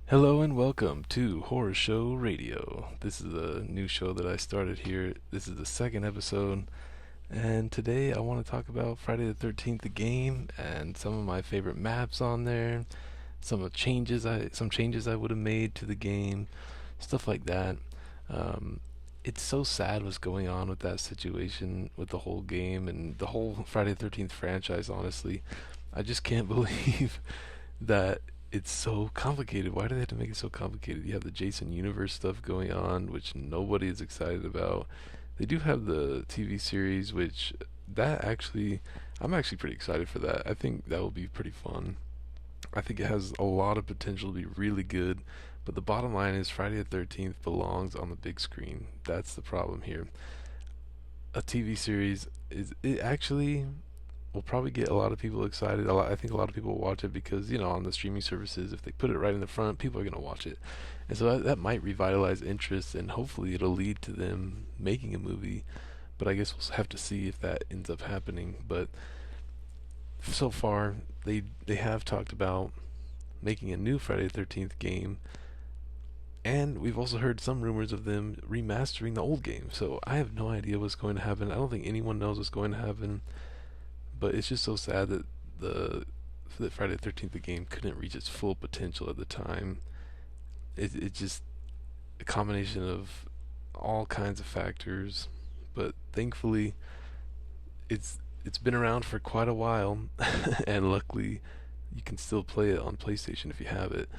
Hello and welcome to Horrorshow Radio. This is a new show that I started here. This is the second episode, and today I want to talk about Friday the 13th, the game, and some of my favorite maps on there, some changes I would have made to the game, stuff like that. Um, it's so sad what's going on with that situation with the whole game and the whole Friday the 13th franchise. Honestly, I just can't believe that it's so complicated. Why do they have to make it so complicated? You have the Jason Universe stuff going on, which nobody is excited about. They do have the TV series, which that actually, I'm actually pretty excited for that. I think that will be pretty fun. I think it has a lot of potential to be really good, but the bottom line is Friday the 13th belongs on the big screen. That's the problem here. A TV series is it actually will probably get a lot of people excited. I think a lot of people will watch it because on the streaming services, if they put it right in the front, people are gonna watch it, and so that might revitalize interest, and hopefully it'll lead to them making a movie. But I guess we'll have to see if that ends up happening. But so far, they have talked about making a new Friday the 13th game, and we've also heard some rumors of them remastering the old game. So I have no idea what's going to happen. I don't think anyone knows what's going to happen. But it's just so sad that the that Friday the 13th the game couldn't reach its full potential at the time. It just a combination of all kinds of factors, but thankfully it's been around for quite a while, and luckily you can still play it on PlayStation if you have it.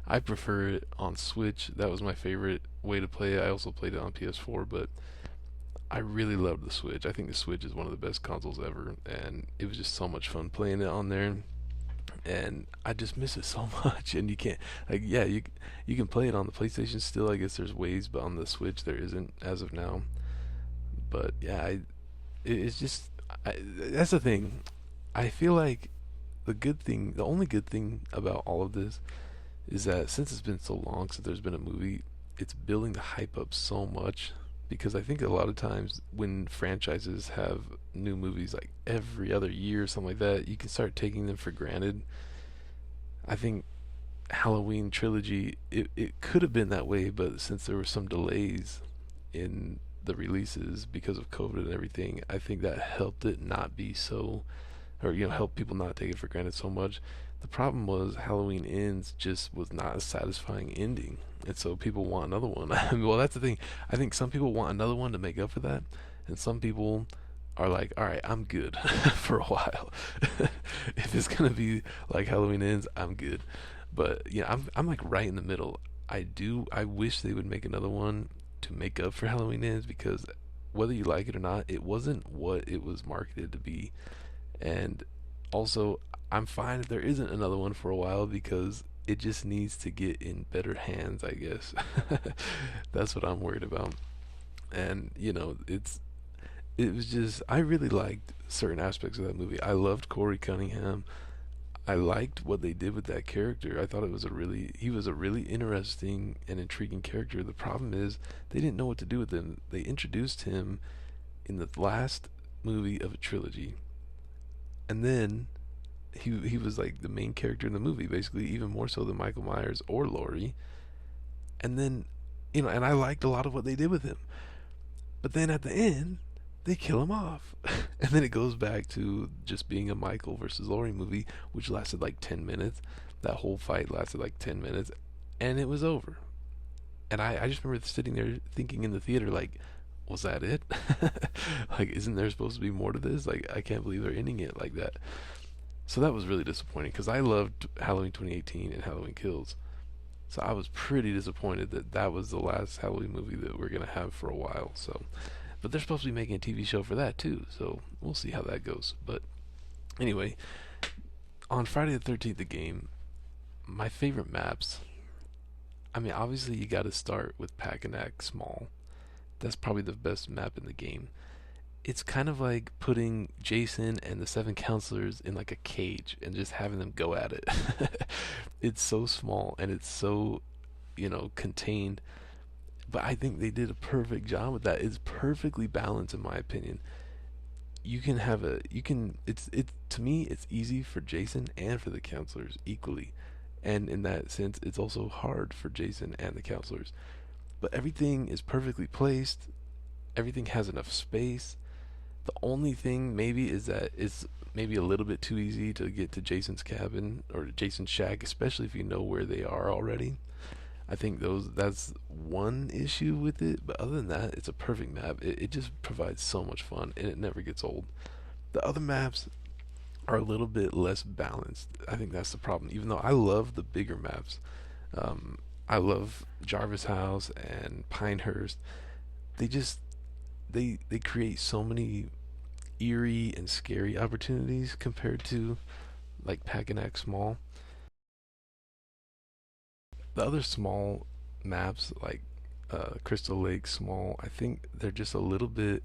I prefer it on Switch. That was my favorite way to play it. I also played it on PS4, but I really loved the Switch. I think the Switch is one of the best consoles ever, and it was just so much fun playing it on there. And I just miss it so much. And you can't, like, yeah, you can play it on the PlayStation still. I guess there's ways, but on the Switch there isn't as of now. But yeah, it's just that's the thing. I feel like the only good thing about all of this is that since it's been so long since there's been a movie, it's building the hype up so much, because I think a lot of times when franchises have new movies like every other year or something like that, you can start taking them for granted. I think Halloween trilogy, it could have been that way, but since there were some delays in the releases because of COVID and everything, I think that helped it not be so, or help people not take it for granted so much. The problem was Halloween Ends just was not a satisfying ending, and so people want another one. I mean, well, that's the thing. I think some people want another one to make up for that, and some people are like, "All right, I'm good for a while. If it's gonna be like Halloween Ends, I'm good." But yeah, I'm like right in the middle. I wish they would make another one to make up for Halloween Ends, because whether you like it or not, it wasn't what it was marketed to be. And also, I'm fine if there isn't another one for a while, because it just needs to get in better hands, I guess. That's what I'm worried about. And it was just, I really liked certain aspects of that movie. I loved Corey Cunningham. I liked what they did with that character. I thought he was a really interesting and intriguing character. The problem is they didn't know what to do with him. They introduced him in the last movie of a trilogy, and then he was like the main character in the movie, basically, even more so than Michael Myers or Laurie. And then, and I liked a lot of what they did with him. But then at the end, they kill him off. And then it goes back to just being a Michael versus Laurie movie, which lasted like 10 minutes. That whole fight lasted like 10 minutes, and it was over. And I just remember sitting there thinking in the theater, like, was that it? Like, isn't there supposed to be more to this? Like, I can't believe they're ending it like that. So that was really disappointing, because I loved Halloween 2018 and Halloween Kills. So I was pretty disappointed that that was the last Halloween movie that we're gonna have for a while. So, but they're supposed to be making a TV show for that too. So we'll see how that goes. But anyway, on Friday the 13th, the game, my favorite maps. I mean, obviously you got to start with Packanack Small. That's probably the best map in the game. It's kind of like putting Jason and the seven counselors in like a cage and just having them go at it. It's so small and it's so, contained. But I think they did a perfect job with that. It's perfectly balanced in my opinion. You can it's it to me it's easy for Jason and for the counselors equally. And in that sense, it's also hard for Jason and the counselors. But everything is perfectly placed. Everything has enough space. The only thing maybe is that it's maybe a little bit too easy to get to Jason's cabin or Jason's shack, especially if you know where they are already. I think that's one issue with it, but other than that, it's a perfect map. It just provides so much fun and it never gets old. The other maps are a little bit less balanced. I think that's the problem. Even though I love the bigger maps, um, I love Jarvis House and Pinehurst. They just they create so many eerie and scary opportunities compared to like Packanack Small. The other small maps like Crystal Lake Small, I think they're just a little bit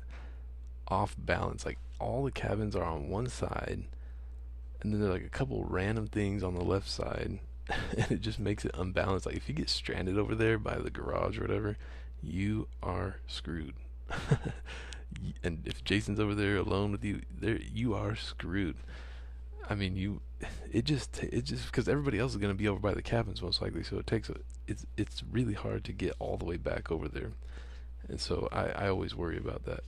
off balance. Like all the cabins are on one side, and then there are like a couple random things on the left side, and it just makes it unbalanced. Like if you get stranded over there by the garage or whatever, you are screwed. And if Jason's over there alone with you, there you are screwed. I mean, it just because everybody else is gonna be over by the cabins most likely, so it's really hard to get all the way back over there, and so I always worry about that.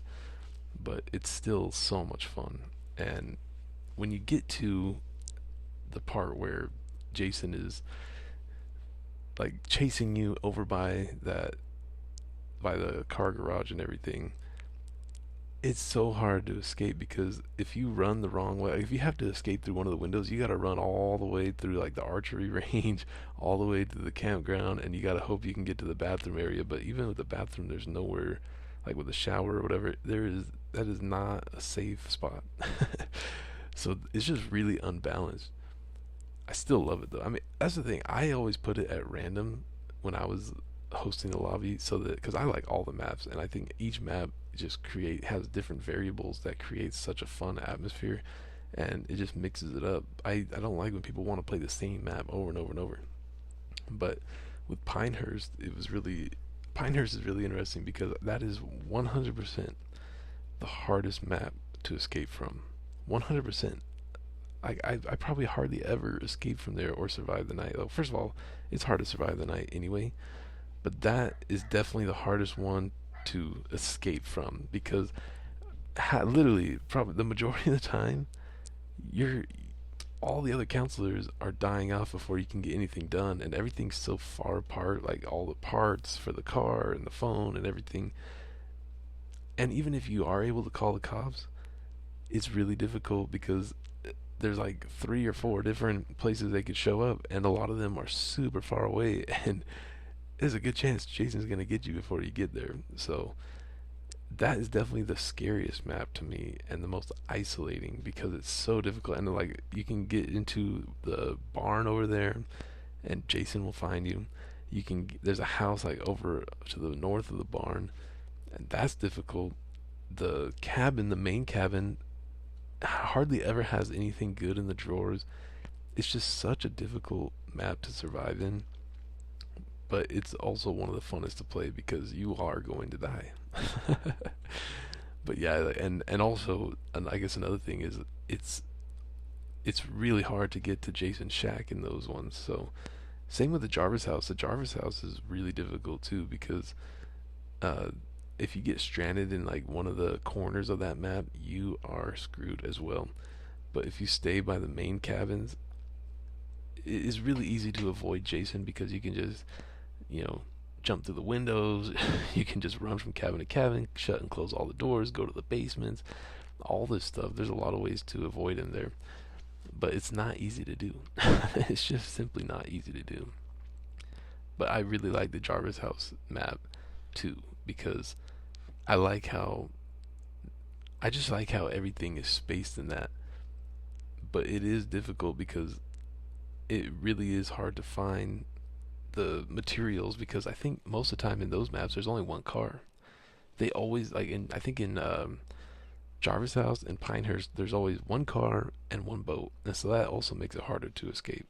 But it's still so much fun, and when you get to the part where Jason is like chasing you over by the car garage and everything, it's so hard to escape because if you run the wrong way, if you have to escape through one of the windows, you got to run all the way through like the archery range, all the way to the campground, and you got to hope you can get to the bathroom area. But even with the bathroom, there's nowhere, like with a shower or whatever, that is not a safe spot. So it's just really unbalanced. I still love it though. I mean, that's the thing. I always put it at random when I was hosting the lobby, so that because I like all the maps, and I think each map just create has different variables that creates such a fun atmosphere, and it just mixes it up. I don't like when people want to play the same map over and over and over. But with Pinehurst, Pinehurst is really interesting because that is 100% the hardest map to escape from. 100%. I probably hardly ever escape from there or survive the night. Well, first of all, it's hard to survive the night anyway, but that is definitely the hardest one to escape from because literally, probably the majority of the time, you're all the other counselors are dying off before you can get anything done, and everything's so far apart, like all the parts for the car and the phone and everything. And even if you are able to call the cops, it's really difficult because there's like three or four different places they could show up, and a lot of them are super far away, and there's a good chance Jason's gonna get you before you get there. So that is definitely the scariest map to me and the most isolating because it's so difficult. And like you can get into the barn over there, and Jason will find you. There's a house like over to the north of the barn, and that's difficult. The main cabin, hardly ever has anything good in the drawers. It's just such a difficult map to survive in, but it's also one of the funnest to play because you are going to die. But yeah, and also, and I guess another thing is it's it's really hard to get to Jason's shack in those ones. So same with the Jarvis house. The Jarvis house is really difficult too because uh, if you get stranded in like one of the corners of that map, you are screwed as well. But if you stay by the main cabins, it is really easy to avoid Jason because you can just, you know, jump through the windows. You can just run from cabin to cabin, shut and close all the doors, go to the basements, all this stuff. There's a lot of ways to avoid him there, but it's not easy to do. It's just simply not easy to do. But I really like the Jarvis house map too because I like how I just like how everything is spaced in that. But it is difficult because it really is hard to find the materials because I think most of the time in those maps there's only one car. They always like in I think in Jarvis House and Pinehurst there's always one car and one boat, and so that also makes it harder to escape.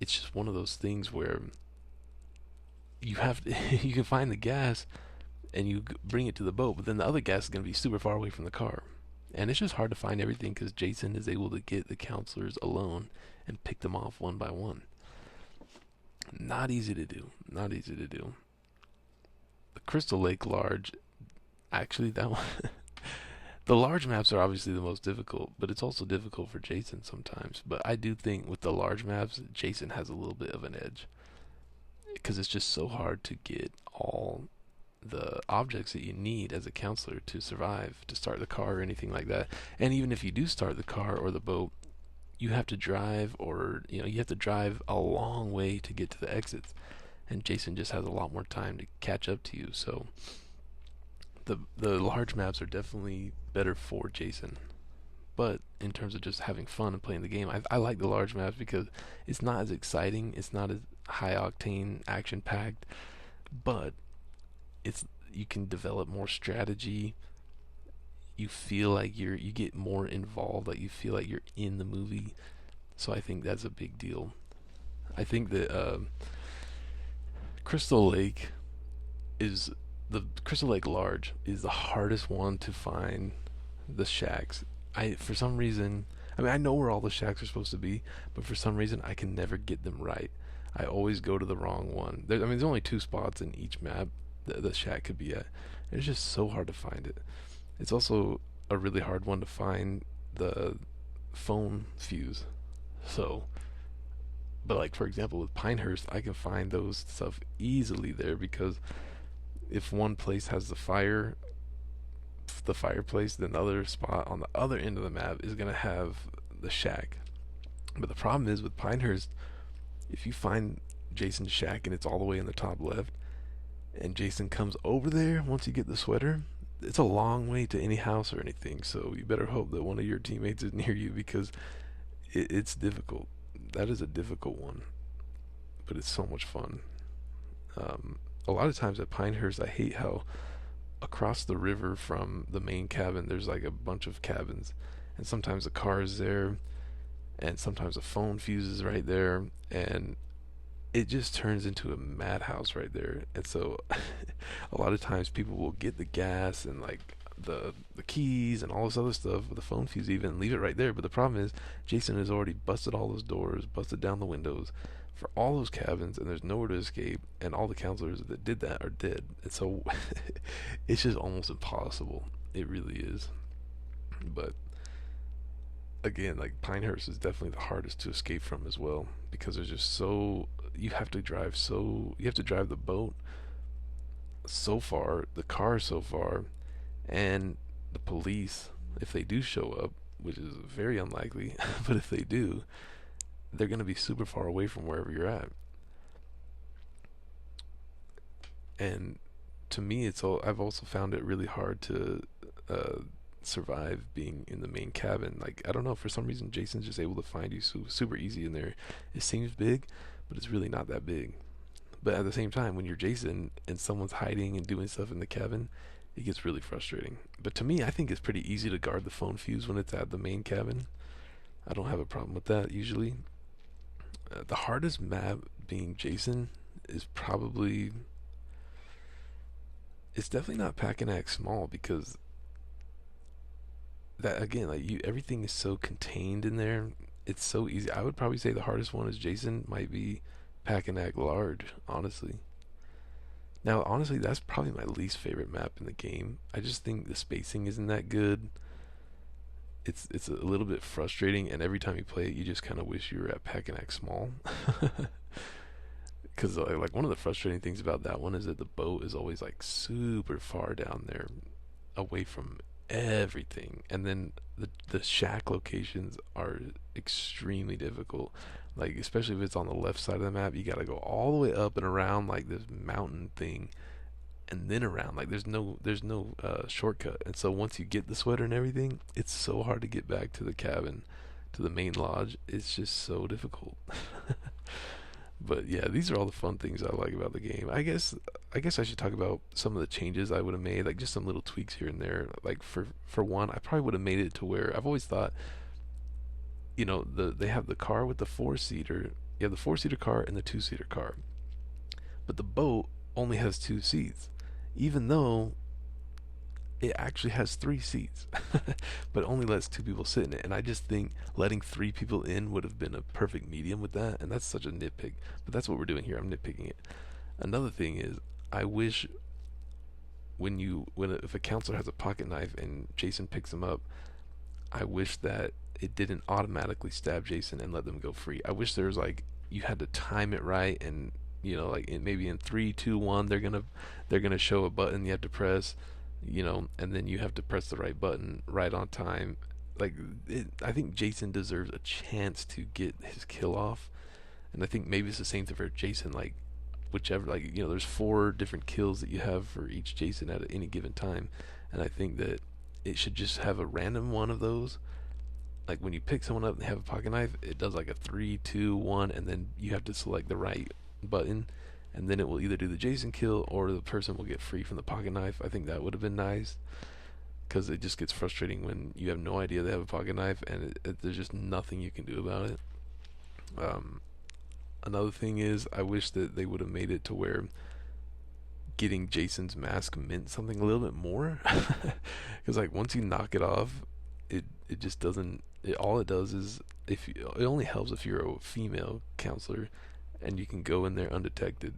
It's just one of those things where you have to, you can find the gas and you bring it to the boat, but then the other gas is going to be super far away from the car, And it's just hard to find everything because Jason is able to get the counselors alone and pick them off one by one. Not easy to do. Not easy to do. The Crystal Lake Large, actually, that one. The large maps are obviously the most difficult, but it's also difficult for Jason sometimes. But I do think with the large maps, Jason has a little bit of an edge because it's just so hard to get all the objects that you need as a counselor to survive, to start the car or anything like that. And even if you do start the car or the boat, you have to drive, or you have to drive a long way to get to the exits. And Jason just has a lot more time to catch up to you. So the large maps are definitely better for Jason. But in terms of just having fun and playing the game, I like the large maps because it's not as exciting, it's not as high octane, action packed, but you can develop more strategy. You feel like you get more involved, like you feel like you're in the movie. So I think that's a big deal. I think that Crystal Lake is the Crystal Lake Large is the hardest one to find the shacks. For some reason, I mean, I know where all the shacks are supposed to be, but for some reason I can never get them right. I always go to the wrong one. There's only 2 spots in each map the shack could be at. It's just so hard to find it. It's also a really hard one to find the phone fuse. So, but like for example with Pinehurst, I can find those stuff easily there because if one place has the fireplace, then the other spot on the other end of the map is gonna have the shack. But the problem is with Pinehurst, if you find Jason's shack and it's all the way in the top left, and Jason comes over there once you get the sweater, it's a long way to any house or anything. So you better hope that one of your teammates is near you because it's difficult. That is a difficult one, but it's so much fun. A lot of times at Pinehurst, I hate how across the river from the main cabin, there's like a bunch of cabins, and sometimes the car is there, and sometimes the phone fuse is right there, and it just turns into a madhouse right there. And so a lot of times people will get the gas and like the keys and all this other stuff, the phone fuse even, leave it right there. But the problem is Jason has already busted all those doors, busted down the windows for all those cabins, and there's nowhere to escape, and all the counselors that did that are dead. And so it's just almost impossible. It really is. But again, like Pinehurst is definitely the hardest to escape from as well because there's just you have to drive the boat so far, the car so far, and the police, if they do show up, which is very unlikely, but if they do, they're going to be super far away from wherever you're at. And to me, I've also found it really hard to survive being in the main cabin. Like, I don't know, for some reason Jason's just able to find you super easy in there. It seems big, but it's really not that big. But at the same time, when you're Jason and someone's hiding and doing stuff in the cabin, it gets really frustrating. But to me, I think it's pretty easy to guard the phone fuse when it's at the main cabin. I don't have a problem with that usually. The hardest map being Jason is probably, it's definitely not Packanack Small, because that again, like everything is so contained in there. It's so easy. I would probably say the hardest one is Jason, might be Packanack Large, honestly. Now, honestly, that's probably my least favorite map in the game. I just think the spacing isn't that good. It's a little bit frustrating, and every time you play it, you just kind of wish you were at Packanack Small. Because like one of the frustrating things about that one is that the boat is always like super far down there, away from everything, and then the shack locations are extremely difficult. Like especially if it's on the left side of the map, you gotta go all the way up and around like this mountain thing, and then around. Like there's no shortcut. And so once you get the sweater and everything, it's so hard to get back to the cabin, to the main lodge. It's just so difficult. But yeah, these are all the fun things I like about the game. I guess I should talk about some of the changes I would have made, like just some little tweaks here and there. Like for one, I probably would have made it to where I've always thought, they have the car with the 4-seater. You have the 4-seater car and the 2-seater car, but the boat only has 2 seats, even though it actually has 3 seats, but only lets 2 people sit in it. And I just think letting 3 people in would have been a perfect medium with that. And that's such a nitpick, but that's what we're doing here. I'm nitpicking it. Another thing is, I wish if a counselor has a pocket knife and Jason picks him up, I wish that it didn't automatically stab Jason and let them go free. I wish there was like you had to time it right, and like maybe in 3, 2, 1 they're gonna show a button you have to press, and then you have to press the right button right on time. Like I think Jason deserves a chance to get his kill off, and I think maybe it's the same thing for Jason. Like whichever, like there's 4 different kills that you have for each Jason at any given time, and I think that it should just have a random one of those. Like when you pick someone up and they have a pocket knife, it does like a 3, 2, 1, and then you have to select the right button, and then it will either do the Jason kill or the person will get free from the pocket knife. I think that would have been nice, because it just gets frustrating when you have no idea they have a pocket knife and there's just nothing you can do about it. Another thing is, I wish that they would have made it to where getting Jason's mask meant something a little bit more, because like once you knock it off, it just doesn't. All it does is it only helps if you're a female counselor, and you can go in there undetected.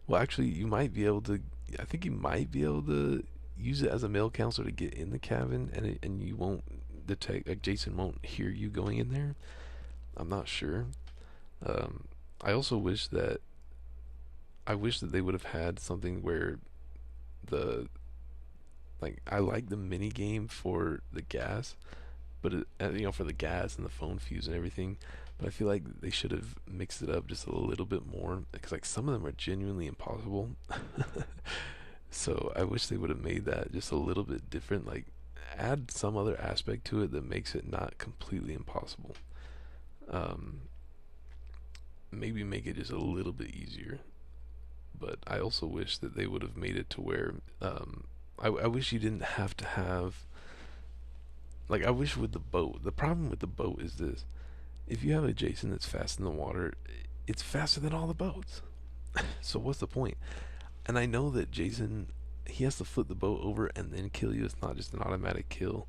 Well, actually, you might be able to. I think you might be able to use it as a male counselor to get in the cabin, and you won't detect. Like Jason won't hear you going in there. I'm not sure. I also wish that they would have had something where I like the mini game for the gas, but for the gas and the phone fuse and everything, but I feel like they should have mixed it up just a little bit more, because like some of them are genuinely impossible. So I wish they would have made that just a little bit different, like add some other aspect to it that makes it not completely impossible. Maybe make it just a little bit easier. But I also wish that they would have made it to where I wish you didn't have to have, like, I wish with the boat, the problem with the boat is this: if you have a Jason that's fast in the water, it's faster than all the boats. So what's the point? And I know that Jason, he has to flip the boat over and then kill you. It's not just an automatic kill,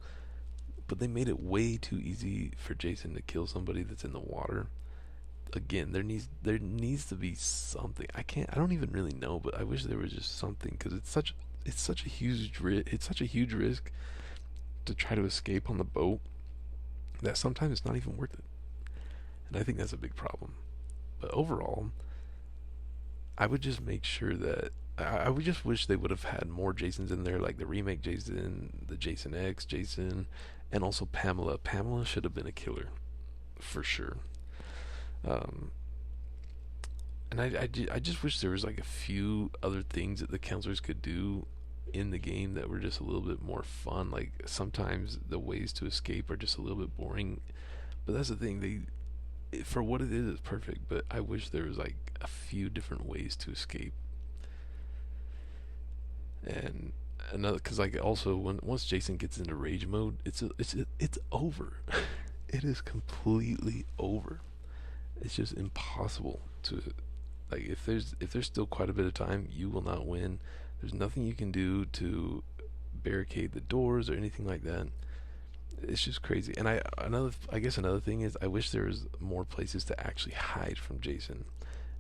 but they made it way too easy for Jason to kill somebody that's in the water. Again, there needs to be something. I don't even really know, but I wish there was just something, because it's such a huge risk to try to escape on the boat that sometimes it's not even worth it. And I think that's a big problem. But overall, I would just make sure that I would just wish they would have had more Jasons in there, like the remake Jason, the Jason X Jason, and also Pamela. Pamela should have been a killer for sure. And I just wish there was like a few other things that the counselors could do in the game that were just a little bit more fun. Like sometimes the ways to escape are just a little bit boring, but that's the thing. For what it is, it's perfect. But I wish there was like a few different ways to escape. And another, because like also once Jason gets into rage mode, it's over. It is completely over. It's just impossible to, like, if there's still quite a bit of time, you will not win. There's nothing you can do to barricade the doors or anything like that. It's just crazy. And I guess another thing is, I wish there was more places to actually hide from Jason.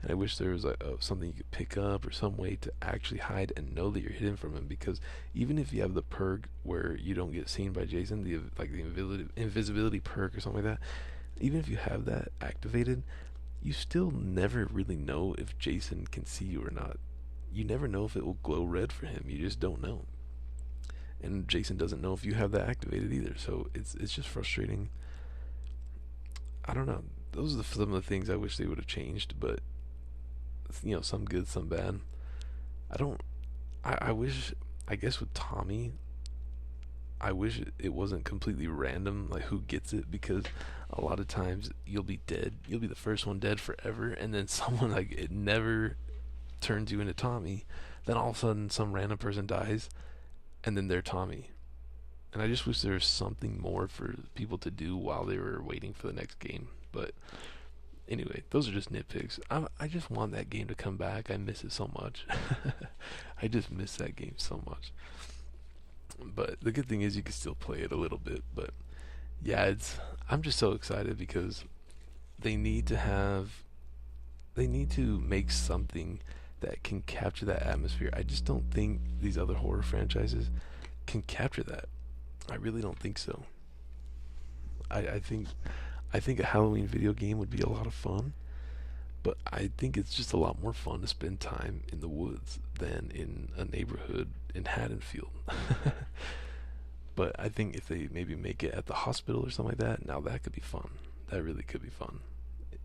And I wish there was something you could pick up, or some way to actually hide and know that you're hidden from him. Because even if you have the perk where you don't get seen by Jason, the invisibility perk or something like that, even if you have that activated, you still never really know if Jason can see you or not. You never know if it will glow red for him. You just don't know. And Jason doesn't know if you have that activated either. So it's just frustrating. I don't know. Those are some of the things I wish they would have changed, but some good, some bad. I wish, I guess with Tommy, I wish it wasn't completely random, like who gets it, because a lot of times you'll be dead. You'll be the first one dead forever, and then someone, like, it never turns you into Tommy. Then all of a sudden some random person dies, and then they're Tommy. And I just wish there was something more for people to do while they were waiting for the next game. But anyway, those are just nitpicks. I just want that game to come back. I miss it so much. I just miss that game so much. But the good thing is you can still play it a little bit. But yeah, I'm just so excited because they need to have they need to make something that can capture that atmosphere. I just don't think these other horror franchises can capture that. I really don't think so. I think a Halloween video game would be a lot of fun, but I think it's just a lot more fun to spend time in the woods than in a neighborhood in Haddonfield. But I think if they maybe make it at the hospital or something like that, now that could be fun. That really could be fun.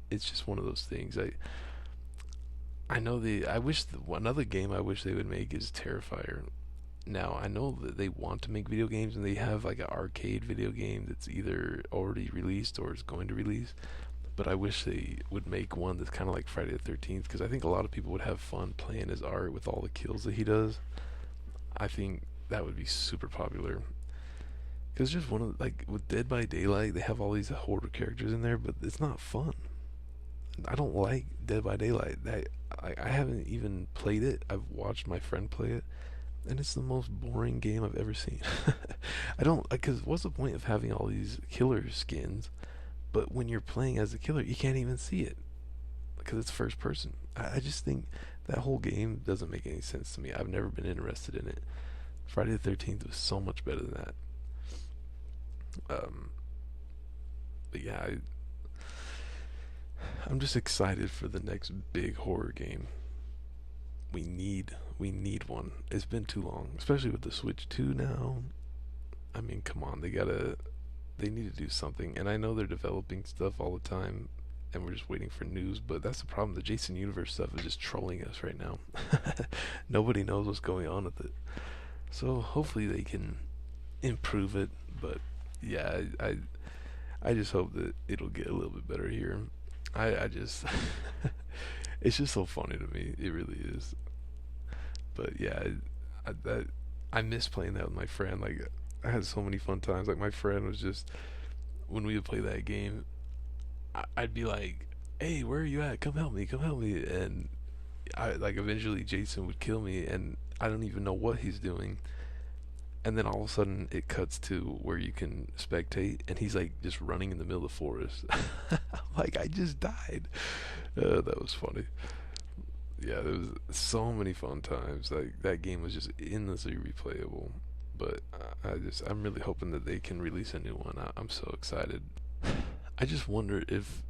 It's just one of those things. I know I wish another game I wish they would make is Terrifier. Now I know that they want to make video games and they have like an arcade video game that's either already released or is going to release. But I wish they would make one that's kind of like Friday the 13th because I think a lot of people would have fun playing as Art with all the kills that he does. I think that would be super popular. Because just one of like with Dead by Daylight, they have all these horror characters in there, but it's not fun. I don't like Dead by Daylight. I haven't even played it. I've watched my friend play it, and it's the most boring game I've ever seen. I don't because what's the point of having all these killer skins, but when you're playing as a killer, you can't even see it because it's first person. I just think that whole game doesn't make any sense to me. I've never been interested in it. Friday the 13th was so much better than that. Um, but yeah, I'm just excited for the next big horror game. We need one. It's been too long, especially with the Switch 2 now. I mean, come on, they need to do something. And I know they're developing stuff all the time, and we're just waiting for news. But that's the problem. The Jason Universe stuff is just trolling us right now. Nobody knows what's going on with it. So hopefully they can improve it. But yeah, I just hope that it'll get a little bit better here. I just it's just so funny to me. It really is. But yeah, I miss playing that with my friend. Like I had so many fun times. Like my friend was just when we would play that game, I'd be like, "Hey, where are you at? Come help me! Come help me!" And I like eventually Jason would kill me, and I don't even know what he's doing. And then all of a sudden it cuts to where you can spectate, and he's like just running in the middle of the forest. I'm like, I just died. That was funny. Yeah, there was so many fun times. Like that game was just endlessly replayable. But I'm really hoping that they can release a new one. I'm so excited. I just wonder if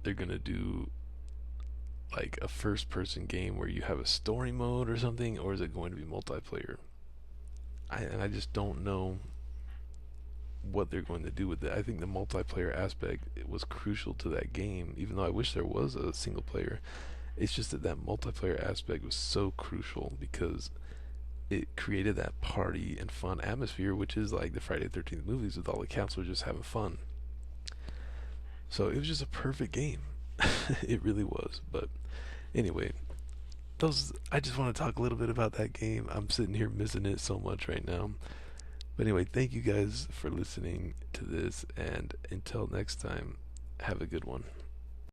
they're gonna do like a first-person game where you have a story mode or something, or is it going to be multiplayer? I just don't know what they're going to do with it. I think the multiplayer aspect was crucial to that game, even though I wish there was a single player. It's just that multiplayer aspect was so crucial because it created that party and fun atmosphere, which is like the Friday the 13th movies with all the counselors just having fun. So it was just a perfect game. It really was. But anyway, I just want to talk a little bit about that game. I'm sitting here missing it so much right now. But anyway, thank you guys for listening to this, and until next time, have a good one.